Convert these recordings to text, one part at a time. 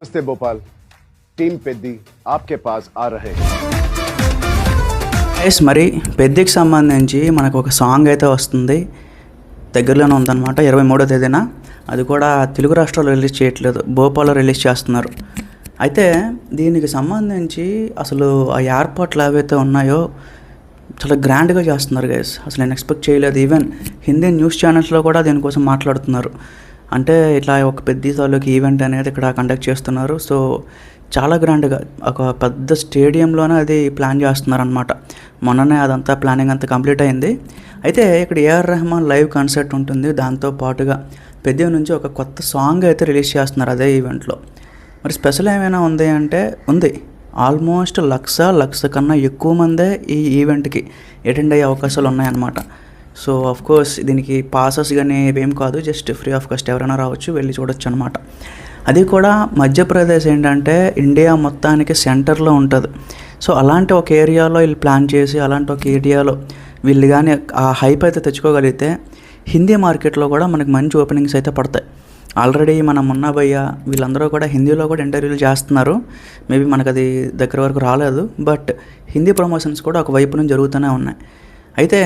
नमस्ते भोपाल, टीम पेद्दी आपके पास आ रहे हैं. మరి పెద్దికి సంబంధించి మనకు ఒక సాంగ్ అయితే వస్తుంది, దగ్గరలోనే ఉందన్నమాట. 23వ తేదీన అది కూడా తెలుగు రాష్ట్రాల్లో రిలీజ్ చేయట్లేదు, భోపాల్లో రిలీజ్ చేస్తున్నారు. అయితే దీనికి సంబంధించి అసలు ఆ ఏర్పాట్లు ఏవైతే ఉన్నాయో చాలా గ్రాండ్గా చేస్తున్నారు గైస్. అసలు నేను ఎక్స్పెక్ట్ చేయలేదు. ఈవెన్ హిందీ న్యూస్ ఛానల్స్లో కూడా దీనికోసం మాట్లాడుతున్నారు. అంటే ఇట్లా ఒక పెద్ద తాలూకు ఈవెంట్ అనేది ఇక్కడ కండక్ట్ చేస్తున్నారు. సో చాలా గ్రాండ్గా ఒక పెద్ద స్టేడియంలోనే అది ప్లాన్ చేస్తున్నారనమాట. మొన్ననే అదంతా ప్లానింగ్ అంతా కంప్లీట్ అయింది. అయితే ఇక్కడ ఏఆర్ రెహమాన్ లైవ్ కాన్సర్ట్ ఉంటుంది. దాంతో పాటుగా పెద్ద నుంచి ఒక కొత్త సాంగ్ అయితే రిలీజ్ చేస్తున్నారు అదే ఈవెంట్లో. మరి స్పెషల్ ఏమైనా ఉంది అంటే ఉంది. ఆల్మోస్ట్ లక్ష కన్నా ఎక్కువ మందే ఈ ఈవెంట్కి అటెండ్ అయ్యే అవకాశాలు ఉన్నాయన్నమాట. సో ఆఫ్ కోర్స్ దీనికి పాసెస్ కానీ ఏం కాదు, జస్ట్ ఫ్రీ ఆఫ్ కాస్ట్ ఎవరైనా రావచ్చు, వెళ్ళి చూడొచ్చు అనమాట. అది కూడా మధ్యప్రదేశ్ ఏంటంటే ఇండియా మొత్తానికి సెంటర్లో ఉంటుంది. సో అలాంటి ఒక ఏరియాలో వీళ్ళు ప్లాన్ చేసి అలాంటి ఒక ఏరియాలో వీళ్ళు కానీ ఆ హైప్ అయితే తెచ్చుకోగలిగితే హిందీ మార్కెట్లో కూడా మనకి మంచి ఓపెనింగ్స్ అయితే పడతాయి. ఆల్రెడీ మన మున్నాభయ్య వీళ్ళందరూ కూడా హిందీలో కూడా ఇంటర్వ్యూలు చేస్తున్నారు. మేబీ మనకు అది దగ్గర వరకు రాలేదు, బట్ హిందీ ప్రమోషన్స్ కూడా ఒక వైపు నుంచి జరుగుతూనే ఉన్నాయి. అయితే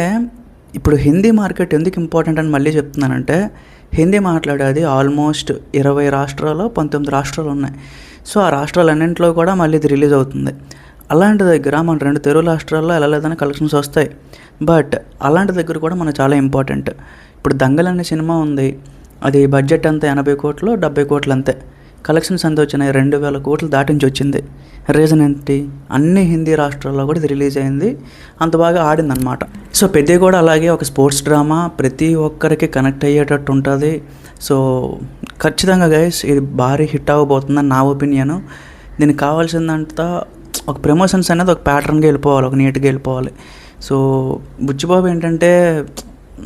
ఇప్పుడు హిందీ మార్కెట్ ఎందుకు ఇంపార్టెంట్ అని మళ్ళీ చెప్తున్నానంటే, హిందీ మాట్లాడేది ఆల్మోస్ట్ 20 రాష్ట్రాలు 19 రాష్ట్రాలు ఉన్నాయి. సో ఆ రాష్ట్రాలన్నింటిలో కూడా మళ్ళీ ఇది రిలీజ్ అవుతుంది. అలాంటి దగ్గర మన 2 తెలుగు రాష్ట్రాల్లో వెళ్ళలేదని కలెక్షన్స్ వస్తాయి. బట్ అలాంటి దగ్గర కూడా మనకు చాలా ఇంపార్టెంట్. ఇప్పుడు దంగల్ అనే సినిమా ఉంది, అది బడ్జెట్ అంతా 80 కోట్లు 70 కోట్లు అంతే. కలెక్షన్స్ అంతా వచ్చినాయి 2000 కోట్లు దాటించి వచ్చింది. రీజన్ ఏంటి? అన్ని హిందీ రాష్ట్రాల్లో కూడా ఇది రిలీజ్ అయింది, అంత బాగా ఆడిందనమాట. సో పెద్ద కూడా అలాగే ఒక స్పోర్ట్స్ డ్రామా, ప్రతి ఒక్కరికి కనెక్ట్ అయ్యేటట్టు ఉంటుంది. సో ఖచ్చితంగా గైస్ ఇది భారీ హిట్ అవ్వబోతుందని నా ఒపీనియను. దీనికి కావాల్సిందంతా ఒక ప్రమోషన్స్ అనేది ఒక ప్యాటర్న్గా వెళ్ళిపోవాలి, ఒక నీట్గా వెళ్ళిపోవాలి. సో బుచ్చిబాబు ఏంటంటే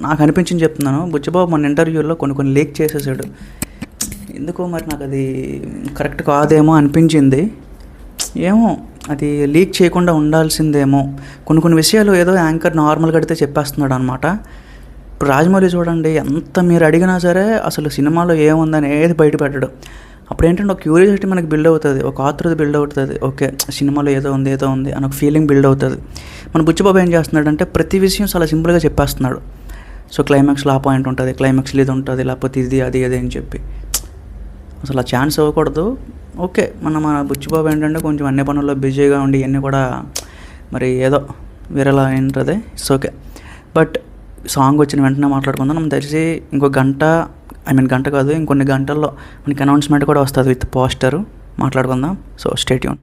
నాకు అనిపించింది చెప్తున్నాను, బుచ్చిబాబు మన ఇంటర్వ్యూలో కొన్ని లీక్ చేసేసాడు. ఎందుకో మరి నాకు అది కరెక్ట్ కాదేమో అనిపించింది. ఏమో అది లీక్ చేయకుండా ఉండాల్సిందేమో. కొన్ని విషయాలు ఏదో యాంకర్ నార్మల్గా అడిగితే చెప్పేస్తున్నాడు అనమాట. ఇప్పుడు రాజమౌళి చూడండి, ఎంత మీరు అడిగినా సరే అసలు సినిమాలో ఏముందని ఏది బయటపెట్టడు. అప్పుడు ఏంటంటే ఒక క్యూరియాసిటీ మనకి బిల్డ్ అవుతుంది, ఒక ఆతృత బిల్డ్ అవుతుంది. ఓకే సినిమాలో ఏదో ఉంది అని ఒక ఫీలింగ్ బిల్డ్ అవుతుంది. మన బుచ్చిబాబు ఏం చేస్తున్నాడంటే ప్రతి విషయం చాలా సింపుల్గా చెప్పేస్తున్నాడు. సో క్లైమాక్స్లో ఆ పాయింట్ ఉంటుంది, క్లైమాక్స్లో ఇది ఉంటుంది, లేకపోతే ఇది అది అని చెప్పి అసలు ఆ ఛాన్స్ ఇవ్వకూడదు. ఓకే మన బుచ్చిబాబు ఏంటంటే కొంచెం అన్ని పనుల్లో బిజీగా ఉండి ఇవన్నీ కూడా మరి ఏదో వేరేలా ఉంటుంది. It's okay. బట్ సాంగ్ వచ్చిన వెంటనే మాట్లాడుకుందాం. మనం తెలిసి ఇంకో గంట గంట కాదు, ఇంకొన్ని గంటల్లో మనకి అనౌన్స్మెంట్ కూడా వస్తుంది విత్ పోస్టరు. మాట్లాడుకుందాం. So stay tune.